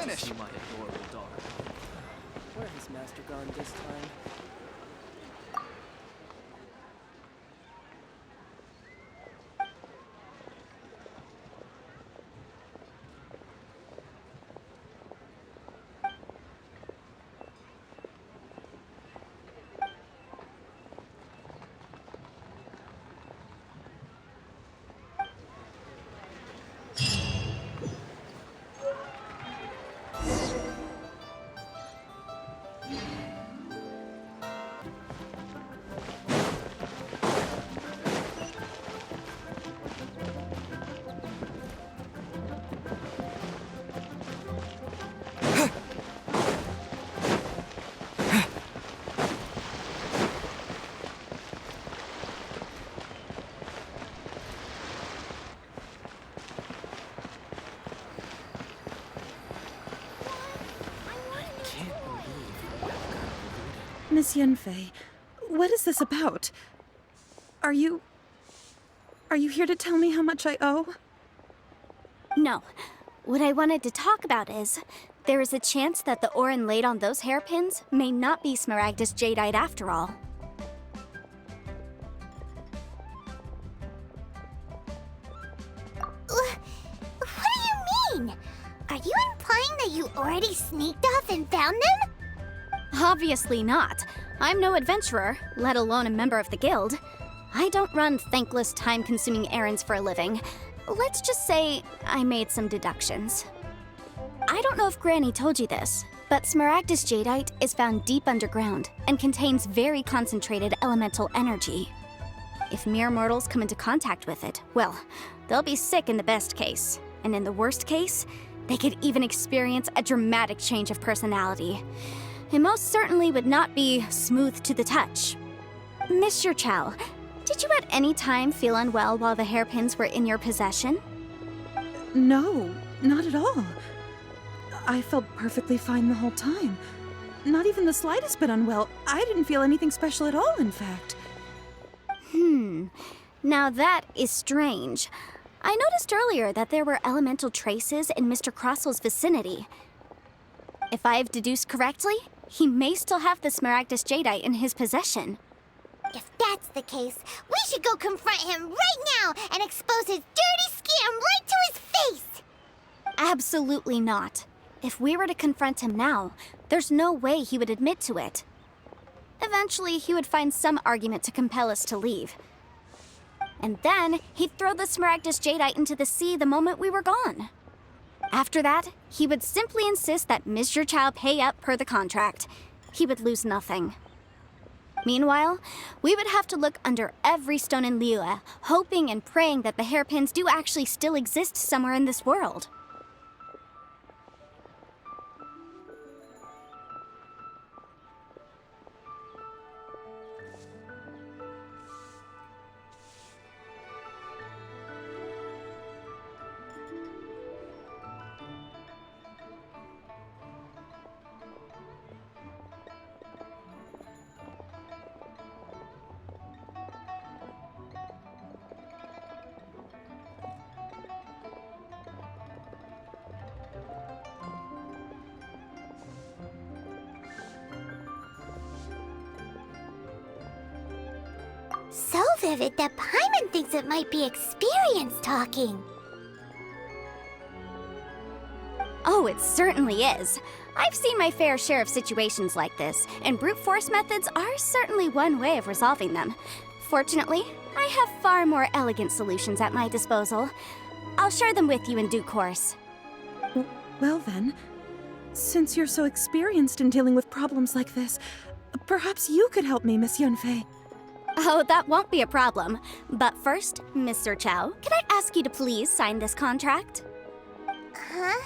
vanish. To see my adorable daughter. Where has Master gone this time? Miss Yunfei, what is this about? Are you here to tell me how much I owe? No. What I wanted to talk about is, there is a chance that the ore inlaid on those hairpins may not be Smaragdus jadeite after all. What do you mean? Are you implying that you already sneaked off and found them? Obviously not. I'm no adventurer, let alone a member of the guild. I don't run thankless, time-consuming errands for a living. Let's just say I made some deductions. I don't know if Granny told you this, but Smaragdus jadeite is found deep underground and contains very concentrated elemental energy. If mere mortals come into contact with it, well, they'll be sick in the best case. And in the worst case, they could even experience a dramatic change of personality. It most certainly would not be smooth to the touch. Mr. Chow, did you at any time feel unwell while the hairpins were in your possession? No, not at all. I felt perfectly fine the whole time. Not even the slightest bit unwell. I didn't feel anything special at all, in fact. Now that is strange. I noticed earlier that there were elemental traces in Mr. Crossel's vicinity. If I've deduced correctly, he may still have the Smaragdus jadeite in his possession. If that's the case, we should go confront him right now and expose his dirty scam right to his face! Absolutely not. If we were to confront him now, there's no way he would admit to it. Eventually, he would find some argument to compel us to leave. And then, he'd throw the Smaragdus jadeite into the sea the moment we were gone. After that, he would simply insist that Mr. Chow pay up per the contract. He would lose nothing. Meanwhile, we would have to look under every stone in Liyue, hoping and praying that the hairpins do actually still exist somewhere in this world. So vivid that Paimon thinks it might be experience talking. Oh, it certainly is. I've seen my fair share of situations like this, and brute force methods are certainly one way of resolving them. Fortunately, I have far more elegant solutions at my disposal. I'll share them with you in due course. Well then, since you're so experienced in dealing with problems like this, perhaps you could help me, Miss Yunfei. Oh, that won't be a problem. But first, Mr. Chow, can I ask you to please sign this contract? Huh?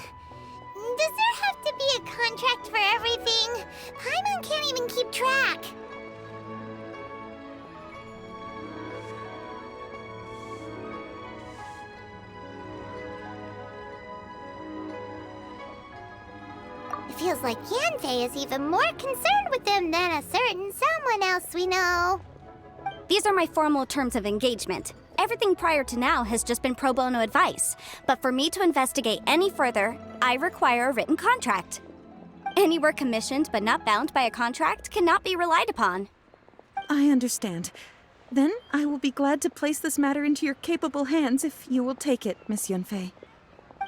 Does there have to be a contract for everything? Paimon can't even keep track. It feels like Yanfei is even more concerned with them than a certain someone else we know. These are my formal terms of engagement. Everything prior to now has just been pro bono advice. But for me to investigate any further, I require a written contract. Any work commissioned but not bound by a contract cannot be relied upon. I understand. Then I will be glad to place this matter into your capable hands if you will take it, Miss Yunfei.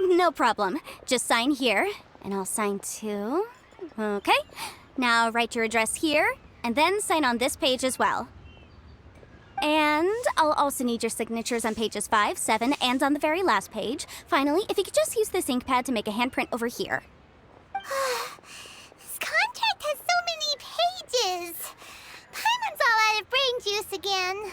No problem. Just sign here, and I'll sign too. Okay. Now write your address here, and then sign on this page as well. And I'll also need your signatures on pages 5, 7, and on the very last page. Finally, if you could just use this ink pad to make a handprint over here. This contract has so many pages. Paimon's all out of brain juice again.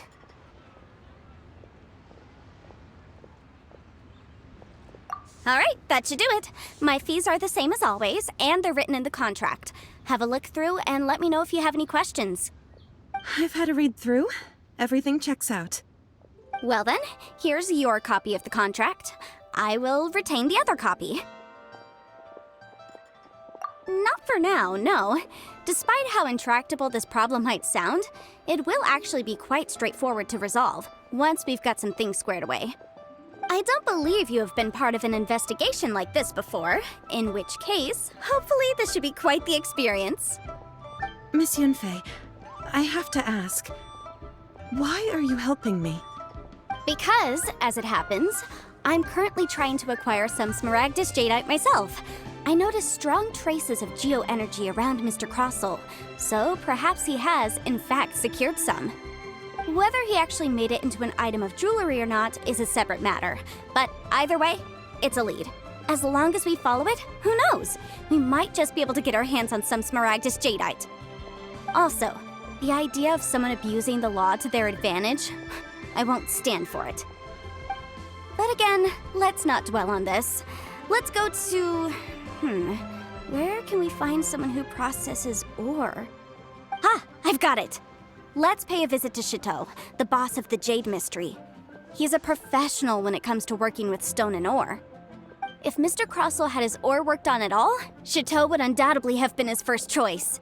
All right, that should do it. My fees are the same as always, and they're written in the contract. Have a look through and let me know if you have any questions. I've had a read through. Everything checks out. Well then, here's your copy of the contract. I will retain the other copy. Not for now, no. Despite how intractable this problem might sound, it will actually be quite straightforward to resolve, once we've got some things squared away. I don't believe you have been part of an investigation like this before, in which case, hopefully this should be quite the experience. Miss Yunfei, I have to ask, why are you helping me? Because, as it happens, I'm currently trying to acquire some Smaragdus Jadeite myself. I noticed strong traces of geoenergy around Mr. Crossel, so perhaps he has, in fact, secured some. Whether he actually made it into an item of jewelry or not is a separate matter, but either way, it's a lead. As long as we follow it, who knows? We might just be able to get our hands on some Smaragdus Jadeite. Also, the idea of someone abusing the law to their advantage, I won't stand for it. But again, let's not dwell on this. Let's go to... where can we find someone who processes ore? Ah, I've got it! Let's pay a visit to Chateau, the boss of the Jade Mystery. He's a professional when it comes to working with stone and ore. If Mr. Crossel had his ore worked on at all, Chateau would undoubtedly have been his first choice.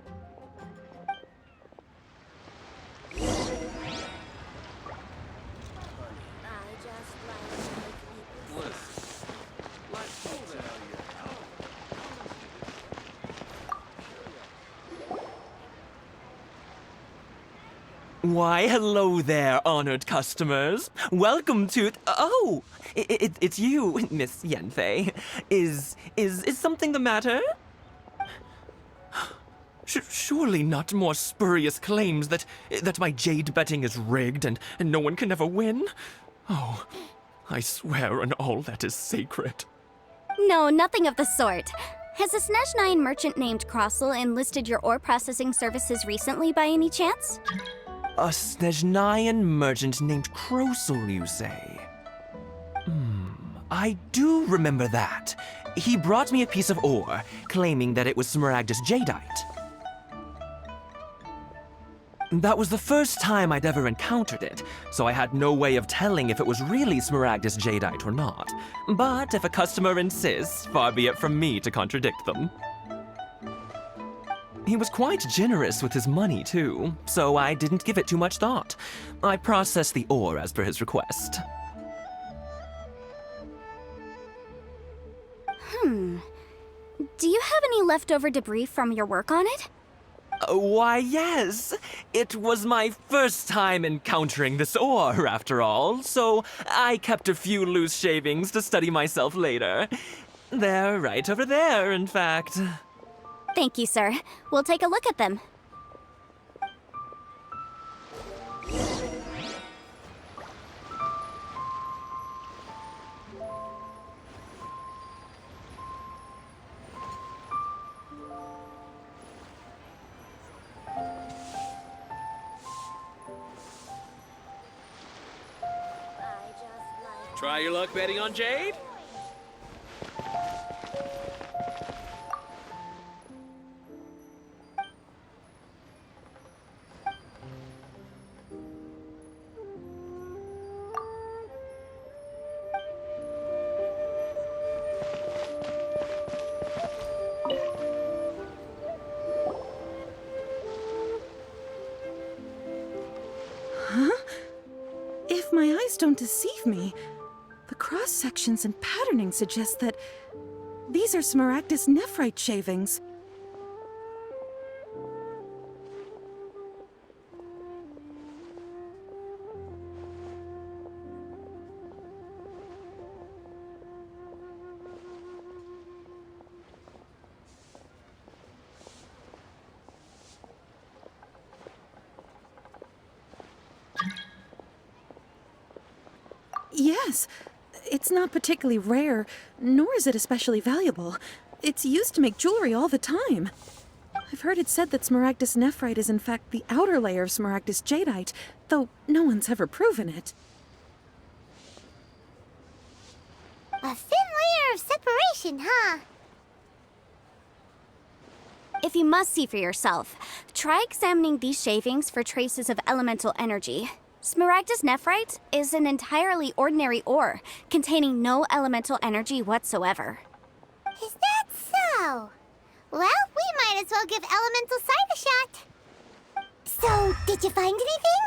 Why, hello there, honored customers. Welcome to... Oh, it's you, Miss Yanfei. Is something the matter? Surely not more spurious claims that my jade betting is rigged and no one can ever win? Oh, I swear on all that is sacred. No, nothing of the sort. Has a Snezhnayan merchant named Crossel enlisted your ore processing services recently by any chance? A Snezhnayan merchant named Crossel, you say? I do remember that. He brought me a piece of ore, claiming that it was Smaragdus Jadeite. That was the first time I'd ever encountered it, so I had no way of telling if it was really Smaragdus Jadeite or not. But if a customer insists, far be it from me to contradict them. He was quite generous with his money, too, so I didn't give it too much thought. I processed the ore as per his request. Do you have any leftover debris from your work on it? Why, yes. It was my first time encountering this ore, after all, so I kept a few loose shavings to study myself later. They're right over there, in fact. Thank you, sir. We'll take a look at them. Try your luck betting on Jade? If my eyes don't deceive me. The cross sections and patterning suggest that these are Smaragdus nephrite shavings. Yes, it's not particularly rare, nor is it especially valuable. It's used to make jewelry all the time. I've heard it said that Smaragdus nephrite is in fact the outer layer of Smaragdus jadeite, though no one's ever proven it. A thin layer of separation, huh? If you must see for yourself, try examining these shavings for traces of elemental energy. Smaragdus nephrite is an entirely ordinary ore, containing no elemental energy whatsoever. Is that so? Well, we might as well give elemental sight a shot. So, did you find anything?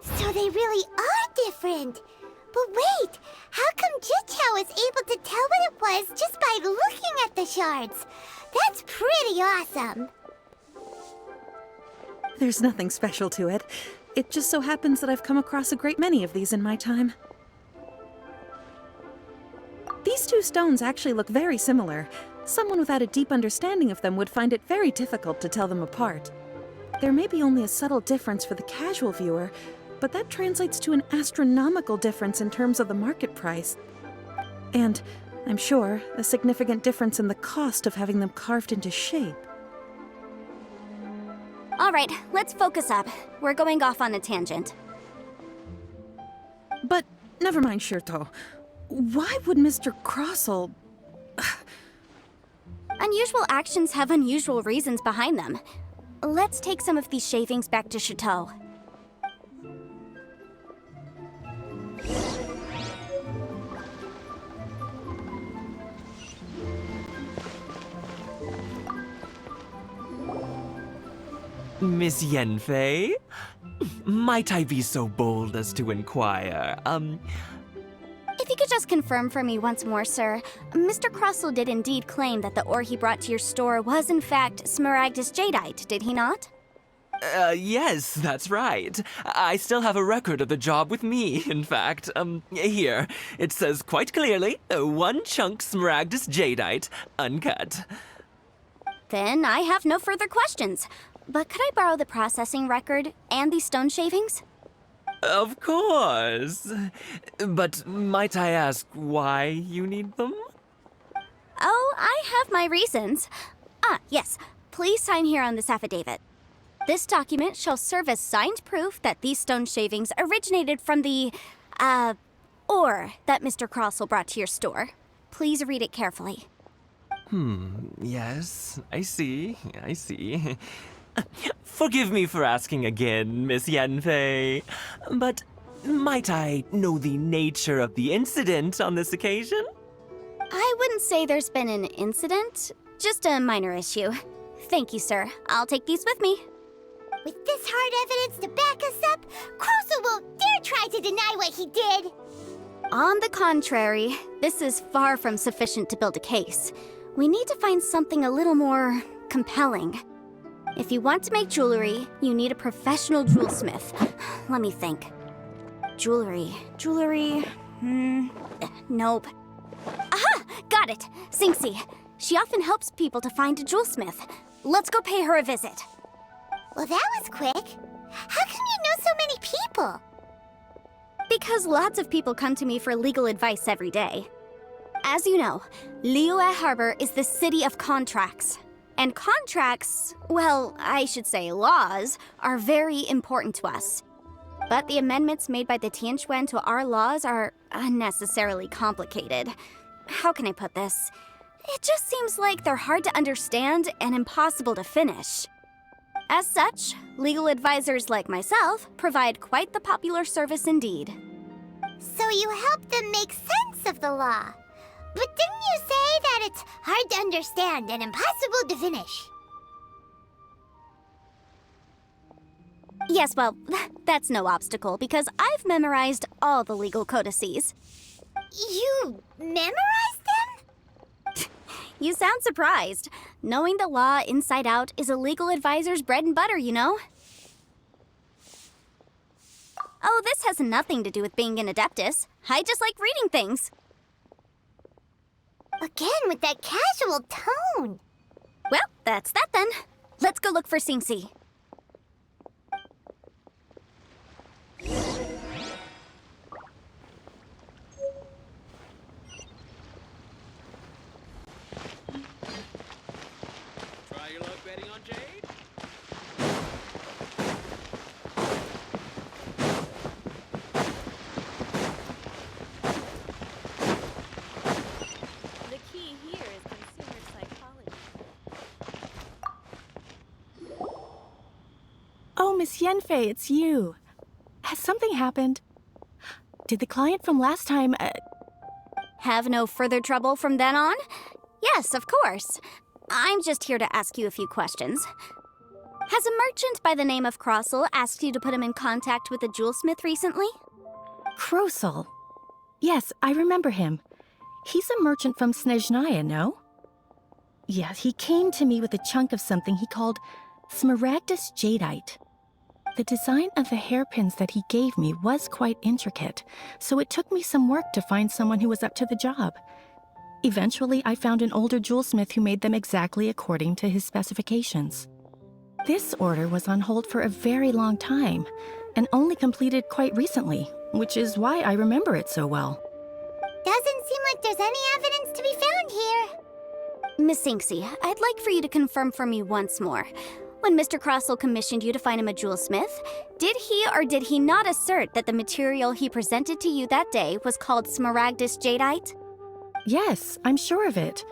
So they really are different. But wait, how come Jichao was able to tell what it was just by looking at the shards? That's pretty awesome. There's nothing special to it. It just so happens that I've come across a great many of these in my time. These two stones actually look very similar. Someone without a deep understanding of them would find it very difficult to tell them apart. There may be only a subtle difference for the casual viewer, but that translates to an astronomical difference in terms of the market price. And, I'm sure, a significant difference in the cost of having them carved into shape. All right, let's focus up. We're going off on a tangent. But, never mind, Shirto. Why would Mr. Crossell... Unusual actions have unusual reasons behind them. Let's take some of these shavings back to Chateau. Miss Yanfei? Might I be so bold as to inquire, If you could just confirm for me once more, sir. Mr. Crossell did indeed claim that the ore he brought to your store was in fact Smaragdus jadeite, did he not? Yes, that's right. I still have a record of the job with me, in fact. Here. It says quite clearly, 1 chunk Smaragdus jadeite, uncut. Then I have no further questions. But could I borrow the processing record and these stone shavings? Of course. But might I ask why you need them? Oh, I have my reasons. Ah, yes. Please sign here on this affidavit. This document shall serve as signed proof that these stone shavings originated from the, ore that Mr. Crossell brought to your store. Please read it carefully. Yes, I see. Forgive me for asking again, Miss Yanfei, but might I know the nature of the incident on this occasion? I wouldn't say there's been an incident, just a minor issue. Thank you, sir. I'll take these with me. With this hard evidence to back us up, Crossell won't dare try to deny what he did. On the contrary, this is far from sufficient to build a case. We need to find something a little more compelling. If you want to make jewelry, you need a professional jewelsmith. Let me think. Jewelry. Nope. Aha! Got it! Sinxi. She often helps people to find a jewelsmith. Let's go pay her a visit. Well, that was quick. How come you know so many people? Because lots of people come to me for legal advice every day. As you know, Liyue Harbor is the city of contracts. And contracts, well, I should say laws, are very important to us. But the amendments made by the Tianquan to our laws are unnecessarily complicated. How can I put this? It just seems like they're hard to understand and impossible to finish. As such, legal advisors like myself provide quite the popular service indeed. So you help them make sense of the law. But didn't you say that it's hard to understand and impossible to finish? Yes, well, that's no obstacle because I've memorized all the legal codices. You memorized them? You sound surprised. Knowing the law inside out is a legal advisor's bread and butter, you know? Oh, this has nothing to do with being an adeptus. I just like reading things. Again, with that casual tone. Well, that's that then. Let's go look for Singsi. Try your luck betting on Jade? The key here is consumer psychology. Oh, Miss Yenfei, it's you. Has something happened? Did the client from last time, Have no further trouble from then on? Yes, of course. I'm just here to ask you a few questions. Has a merchant by the name of Crossel asked you to put him in contact with a jewelsmith recently? Krosel? Yes, I remember him. He's a merchant from Snezhnaya, no? Yeah, he came to me with a chunk of something he called Smaragdus Jadeite. The design of the hairpins that he gave me was quite intricate, so it took me some work to find someone who was up to the job. Eventually, I found an older jewelsmith who made them exactly according to his specifications. This order was on hold for a very long time, and only completed quite recently, which is why I remember it so well. Doesn't seem like there's any evidence to be found here. Miss Sinksy, I'd like for you to confirm for me once more. When Mr. Crossel commissioned you to find him a jewelsmith, did he or did he not assert that the material he presented to you that day was called Smaragdus Jadeite? Yes, I'm sure of it.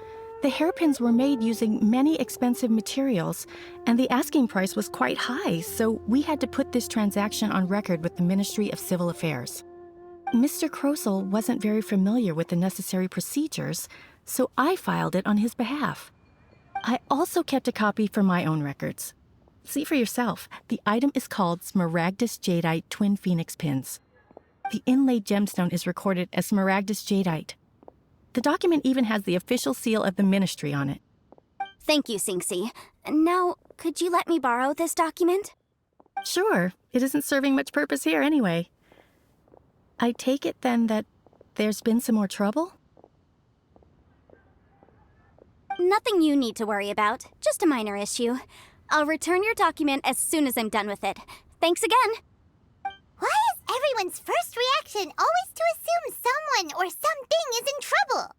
The hairpins were made using many expensive materials, and the asking price was quite high, so we had to put this transaction on record with the Ministry of Civil Affairs. Mr. Krosel wasn't very familiar with the necessary procedures, so I filed it on his behalf. I also kept a copy for my own records. See for yourself, the item is called Smaragdus Jadeite Twin Phoenix Pins. The inlaid gemstone is recorded as Smaragdus Jadeite. The document even has the official seal of the ministry on it. Thank you, Sinksy. Now, could you let me borrow this document? Sure, it isn't serving much purpose here anyway. I take it then that there's been some more trouble? Nothing you need to worry about, just a minor issue. I'll return your document as soon as I'm done with it. Thanks again. Why is everyone's first reaction always to assume someone or something is in trouble?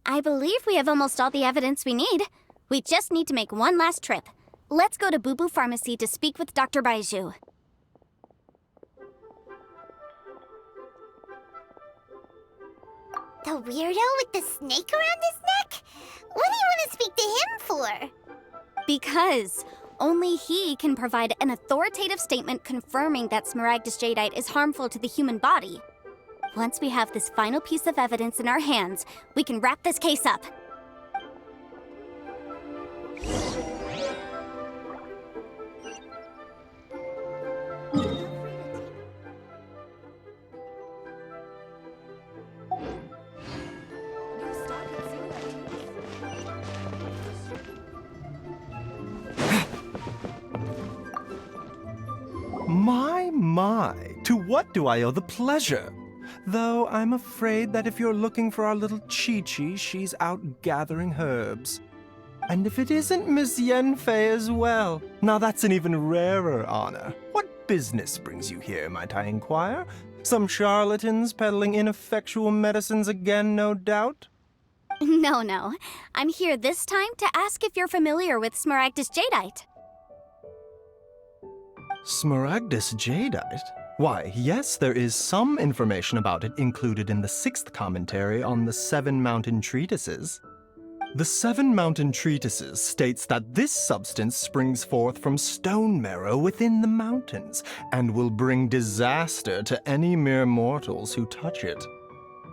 I believe we have almost all the evidence we need. We just need to make one last trip. Let's go to Boo Boo Pharmacy to speak with Dr. Baiju. The weirdo with the snake around his neck? What do you want to speak to him for? Because only he can provide an authoritative statement confirming that Smaragdus Jadeite is harmful to the human body. Once we have this final piece of evidence in our hands, we can wrap this case up. My, to what do I owe the pleasure? Though I'm afraid that if you're looking for our little Chi-Chi, she's out gathering herbs. And if it isn't Miss Yenfei as well, now that's an even rarer honor. What business brings you here, might I inquire? Some charlatans peddling ineffectual medicines again, no doubt? No. I'm here this time to ask if you're familiar with Smaragdus Jadeite. Smaragdus Jadeite? Why, yes, there is some information about it included in the 6th commentary on the 7 Mountain Treatises. The 7 Mountain Treatises states that this substance springs forth from stone marrow within the mountains and will bring disaster to any mere mortals who touch it.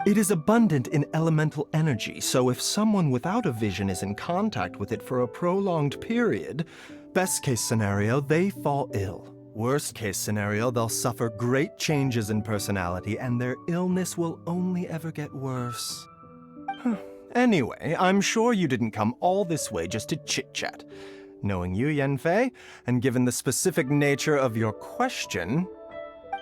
It is abundant in elemental energy, so if someone without a vision is in contact with it for a prolonged period, Best case scenario, they fall ill. Worst case scenario, they'll suffer great changes in personality and their illness will only ever get worse. Anyway, I'm sure you didn't come all this way just to chit-chat. Knowing you, Yanfei, and given the specific nature of your question,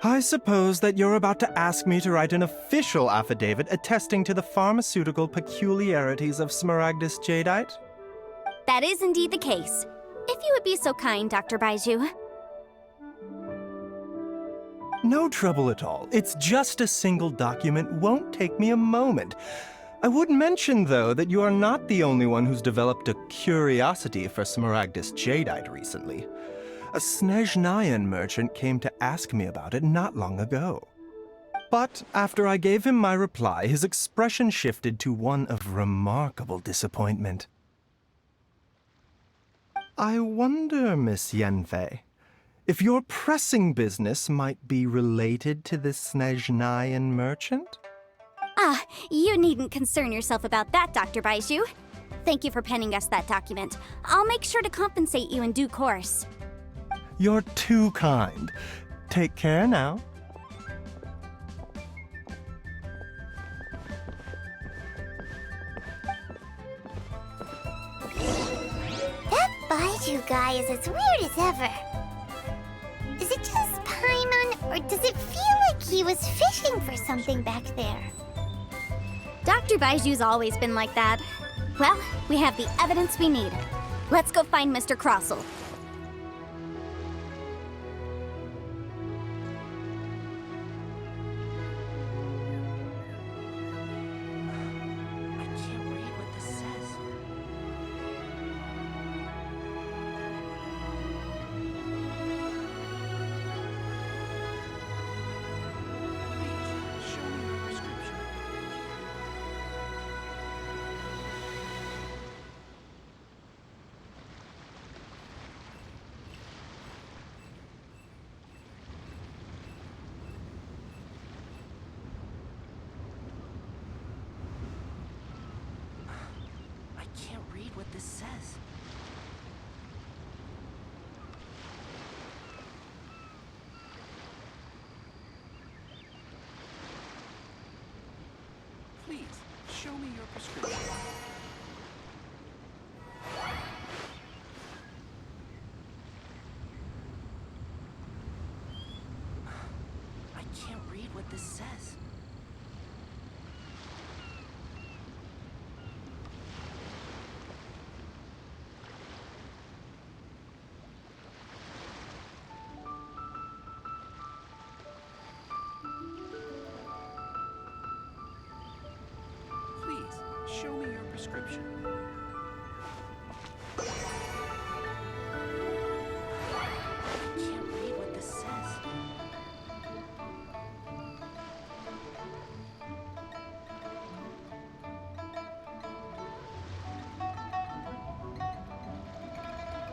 I suppose that you're about to ask me to write an official affidavit attesting to the pharmaceutical peculiarities of Smaragdus jadeite? That is indeed the case. If you would be so kind, Dr. Baiju. No trouble at all. It's just a single document, won't take me a moment. I would mention, though, that you are not the only one who's developed a curiosity for Smaragdus jadeite recently. A Snezhnayan merchant came to ask me about it not long ago. But after I gave him my reply, his expression shifted to one of remarkable disappointment. I wonder, Miss Yanfei, if your pressing business might be related to this Snezhnayan merchant? Ah, you needn't concern yourself about that, Dr. Baiju. Thank you for penning us that document. I'll make sure to compensate you in due course. You're too kind. Take care now. That Baiju guy is as weird as ever. Is it just Paimon, or does it feel like he was fishing for something back there? Dr. Baiju's always been like that. Well, we have the evidence we need. Let's go find Mr. Crossell. I can't read what this says. Please, show me your prescription. I can't read what this says. Please, show me your prescription. I can't read what this says.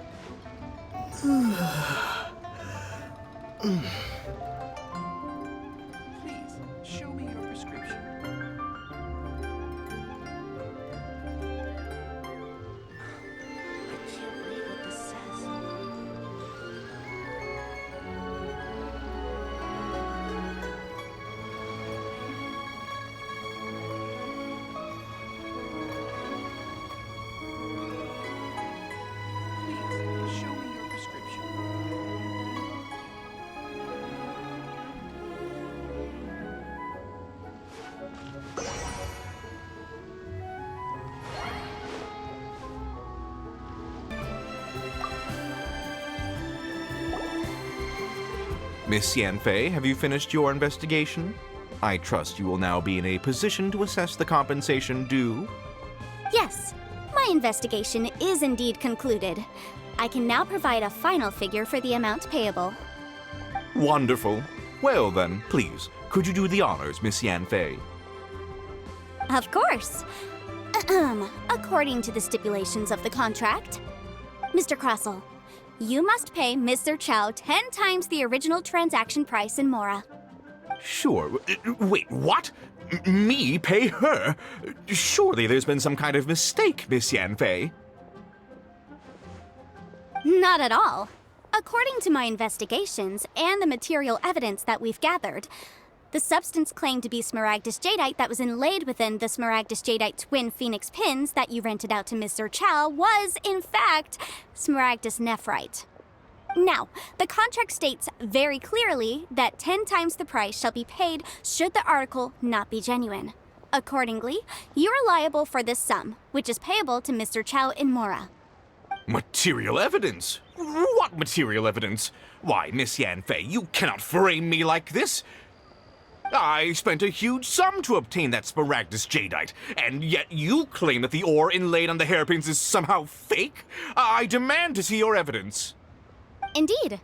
Please, show me your prescription. I can't read what this says. Please, show me your prescription. I can't read what this says. Please, show me your prescription. Miss Yanfei, have you finished your investigation? I trust you will now be in a position to assess the compensation due. Yes, my investigation is indeed concluded. I can now provide a final figure for the amount payable. Wonderful. Well then, please, could you do the honors, Miss Yanfei? Of course. According to the stipulations of the contract, Mr. Crossell, you must pay Mr. Chow 10 times the original transaction price in Mora. Sure. Wait, what? Me pay her? Surely there's been some kind of mistake, Miss Yanfei. Not at all. According to my investigations and the material evidence that we've gathered, the substance claimed to be smaragdus jadeite that was inlaid within the smaragdus jadeite twin phoenix pins that you rented out to Mr. Chow was, in fact, smaragdus nephrite. Now, the contract states very clearly that 10 times the price shall be paid should the article not be genuine. Accordingly, you are liable for this sum, which is payable to Mr. Chow in Mora. Material evidence? What material evidence? Why, Miss Yanfei, you cannot frame me like this. I spent a huge sum to obtain that smaragdus jadeite, and yet you claim that the ore inlaid on the hairpins is somehow fake? I demand to see your evidence. Indeed.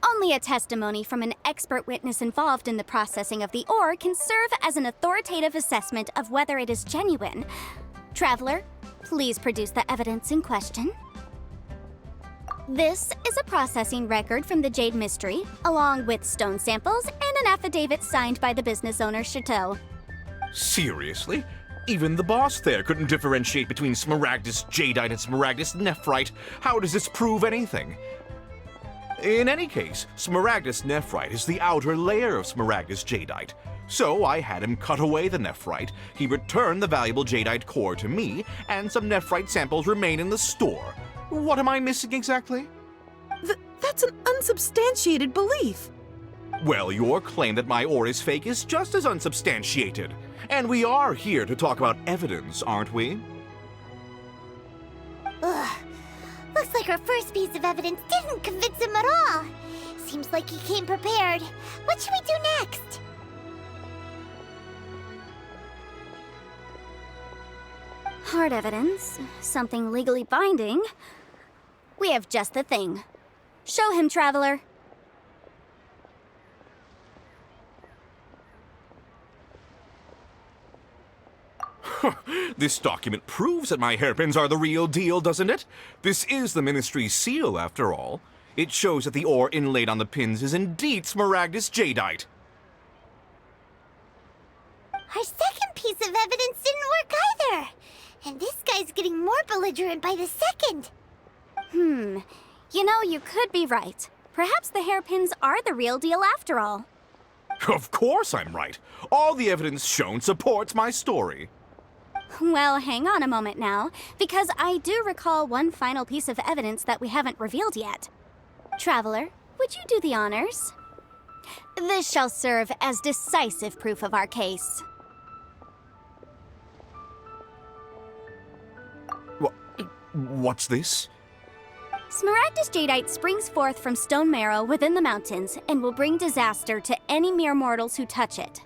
Only a testimony from an expert witness involved in the processing of the ore can serve as an authoritative assessment of whether it is genuine. Traveler, please produce the evidence in question. This is a processing record from the Jade Mystery, along with stone samples and an affidavit signed by the business owner, Chateau. Seriously? Even the boss there couldn't differentiate between smaragdus jadeite and smaragdus nephrite. How does this prove anything? In any case, smaragdus nephrite is the outer layer of smaragdus jadeite. So I had him cut away the nephrite, he returned the valuable jadeite core to me, and some nephrite samples remain in the store. What am I missing exactly? That's an unsubstantiated belief. Well, your claim that my ore is fake is just as unsubstantiated. And we are here to talk about evidence, aren't we? Ugh. Looks like our first piece of evidence didn't convince him at all. Seems like he came prepared. What should we do next? Hard evidence, something legally binding. We have just the thing. Show him, Traveler. This document proves that my hairpins are the real deal, doesn't it? This is the Ministry's seal, after all. It shows that the ore inlaid on the pins is indeed smaragdus jadeite. Our second piece of evidence didn't work either. And this guy's getting more belligerent by the second. You know, you could be right. Perhaps the hairpins are the real deal after all. Of course I'm right. All the evidence shown supports my story. Well, hang on a moment now, because I do recall one final piece of evidence that we haven't revealed yet. Traveler, would you do the honors? This shall serve as decisive proof of our case. What's this? Smaragdus jadeite springs forth from stone marrow within the mountains and will bring disaster to any mere mortals who touch it.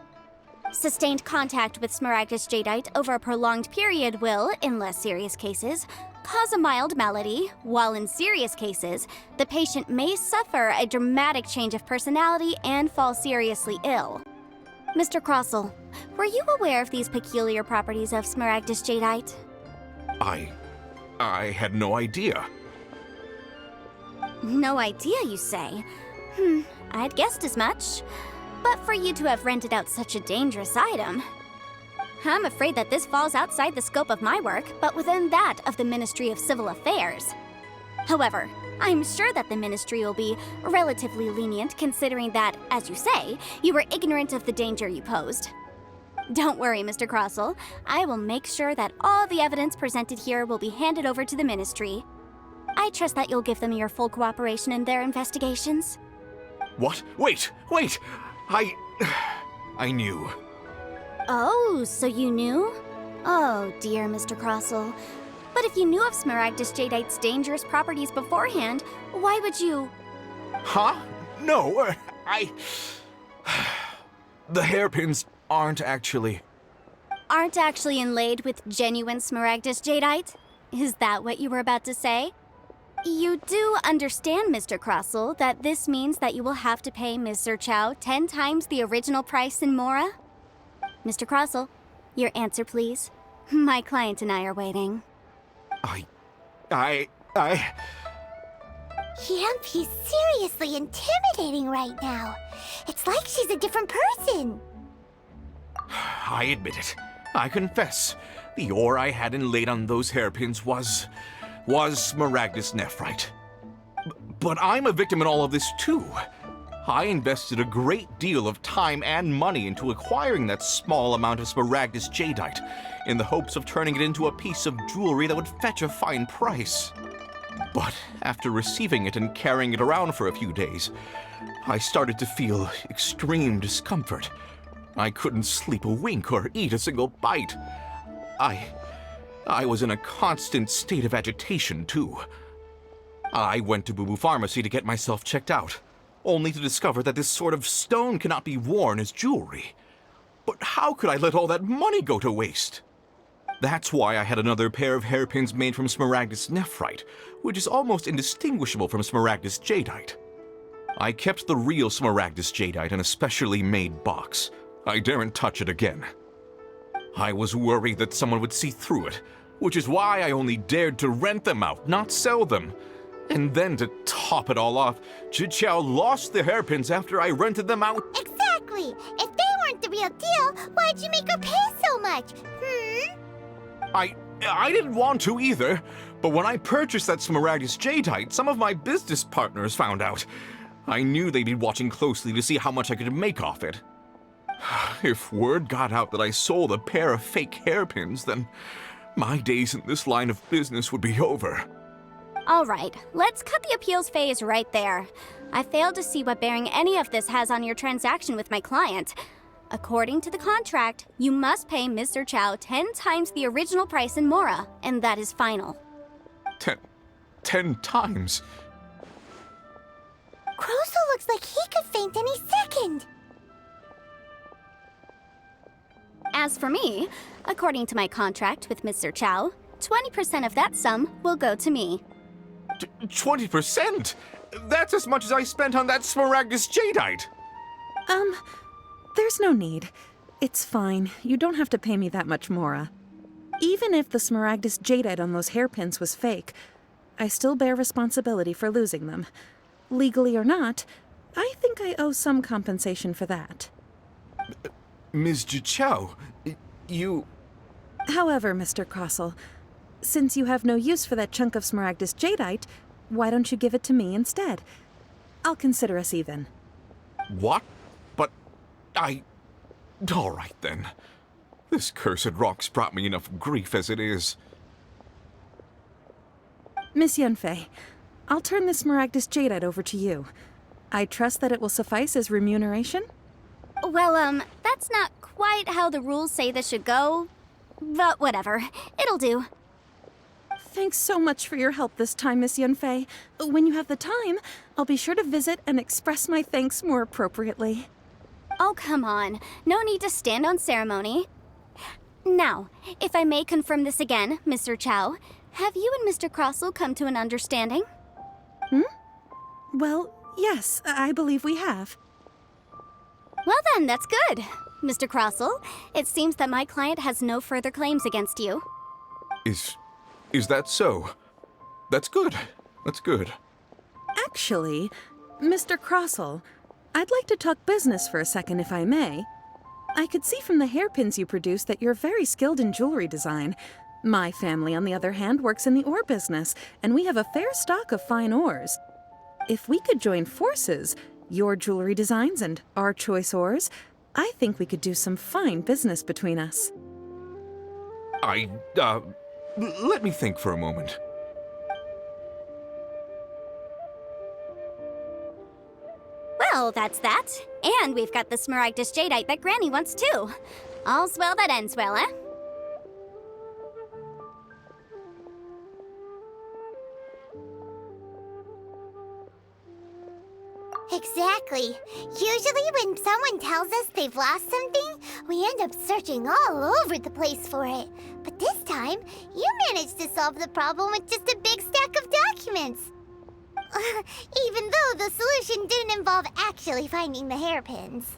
Sustained contact with smaragdus jadeite over a prolonged period will, in less serious cases, cause a mild malady, while in serious cases, the patient may suffer a dramatic change of personality and fall seriously ill. Mr. Crossell, were you aware of these peculiar properties of smaragdus jadeite? I had no idea. No idea, you say? I'd guessed as much. But for you to have rented out such a dangerous item... I'm afraid that this falls outside the scope of my work, but within that of the Ministry of Civil Affairs. However, I'm sure that the Ministry will be relatively lenient considering that, as you say, you were ignorant of the danger you posed. Don't worry, Mr. Crossell. I will make sure that all the evidence presented here will be handed over to the Ministry. I trust that you'll give them your full cooperation in their investigations. What? Wait! I knew. Oh, so you knew? Oh, dear Mr. Crossell. But if you knew of smaragdus jadeite's dangerous properties beforehand, why would you... Huh? No, The hairpins aren't actually inlaid with genuine smaragdus jadeite? Is that what you were about to say? You do understand, Mr. Crossell, that this means that you will have to pay Mr. Chow 10 times the original price in Mora? Mr. Crossell, your answer, please. My client and I are waiting. Yanfei's seriously intimidating right now. It's like she's a different person. I admit it. I confess. The ore I had inlaid on those hairpins was smaragdus nephrite. But I'm a victim in all of this too. I invested a great deal of time and money into acquiring that small amount of smaragdus jadeite, in the hopes of turning it into a piece of jewelry that would fetch a fine price. But after receiving it and carrying it around for a few days, I started to feel extreme discomfort. I couldn't sleep a wink or eat a single bite. I was in a constant state of agitation, too. I went to Boo Boo Pharmacy to get myself checked out, only to discover that this sort of stone cannot be worn as jewelry. But how could I let all that money go to waste? That's why I had another pair of hairpins made from smaragdus nephrite, which is almost indistinguishable from smaragdus jadeite. I kept the real smaragdus jadeite in a specially made box. I daren't touch it again. I was worried that someone would see through it, which is why I only dared to rent them out, not sell them. And then to top it all off, Chichao lost the hairpins after I rented them out. Exactly! If they weren't the real deal, why'd you make her pay so much? I didn't want to either, but when I purchased that smaragdus jadeite, some of my business partners found out. I knew they'd be watching closely to see how much I could make off it. If word got out that I sold a pair of fake hairpins, then my days in this line of business would be over. All right, let's cut the appeals phase right there. I failed to see what bearing any of this has on your transaction with my client. According to the contract, you must pay Mr. Chow 10 times the original price in Mora, and that is final. 10 times? Croso looks like he could faint any second. As for me, according to my contract with Mr. Chow, 20% of that sum will go to me. 20%? That's as much as I spent on that smaragdus jadeite! There's no need. It's fine. You don't have to pay me that much, Mora. Even if the smaragdus jadeite on those hairpins was fake, I still bear responsibility for losing them. Legally or not, I think I owe some compensation for that. Ms. Jichao, you... However, Mr. Crossell, since you have no use for that chunk of smaragdus jadeite, why don't you give it to me instead? I'll consider us even. What? But all right then. This cursed rock's brought me enough grief as it is. Miss Yunfei, I'll turn this smaragdus jadeite over to you. I trust that it will suffice as remuneration? Well, that's not quite how the rules say this should go. But whatever, it'll do. Thanks so much for your help this time, Miss Yunfei. When you have the time, I'll be sure to visit and express my thanks more appropriately. Oh, come on. No need to stand on ceremony. Now, if I may confirm this again, Mr. Chow, have you and Mr. Crossell come to an understanding? Well, yes, I believe we have. Well then, that's good. Mr. Crossell, it seems that my client has no further claims against you. Is that so? That's good. That's good. Actually, Mr. Crossell, I'd like to talk business for a second, if I may. I could see from the hairpins you produce that you're very skilled in jewelry design. My family, on the other hand, works in the ore business, and we have a fair stock of fine ores. If we could join forces, your jewelry designs and our choice ores, I think we could do some fine business between us. Let me think for a moment. Well, that's that. And we've got the smaragdus jadeite that Granny wants too. All's well that ends well, eh? Exactly. Usually when someone tells us they've lost something, we end up searching all over the place for it. But this time, you managed to solve the problem with just a big stack of documents. Even though the solution didn't involve actually finding the hairpins.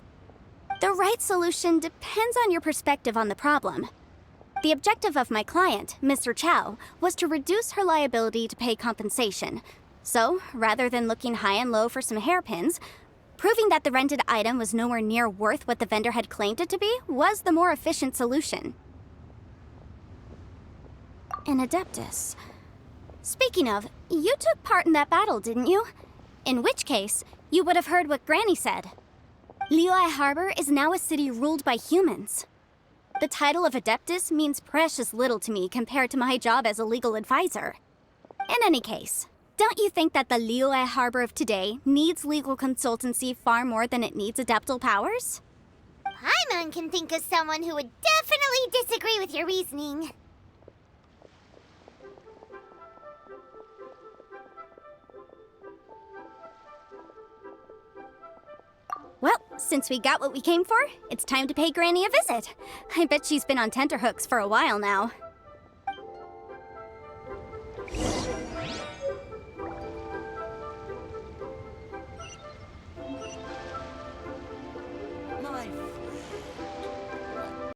The right solution depends on your perspective on the problem. The objective of my client, Mr. Chow, was to reduce her liability to pay compensation. So, rather than looking high and low for some hairpins, proving that the rented item was nowhere near worth what the vendor had claimed it to be was the more efficient solution. An Adeptus. Speaking of, you took part in that battle, didn't you? In which case, you would have heard what Granny said. Liyue Harbor is now a city ruled by humans. The title of Adeptus means precious little to me compared to my job as a legal advisor. In any case, don't you think that the Liyue Harbor of today needs legal consultancy far more than it needs adeptal powers? Paimon can think of someone who would definitely disagree with your reasoning. Well, since we got what we came for, it's time to pay Granny a visit. I bet she's been on tenterhooks for a while now.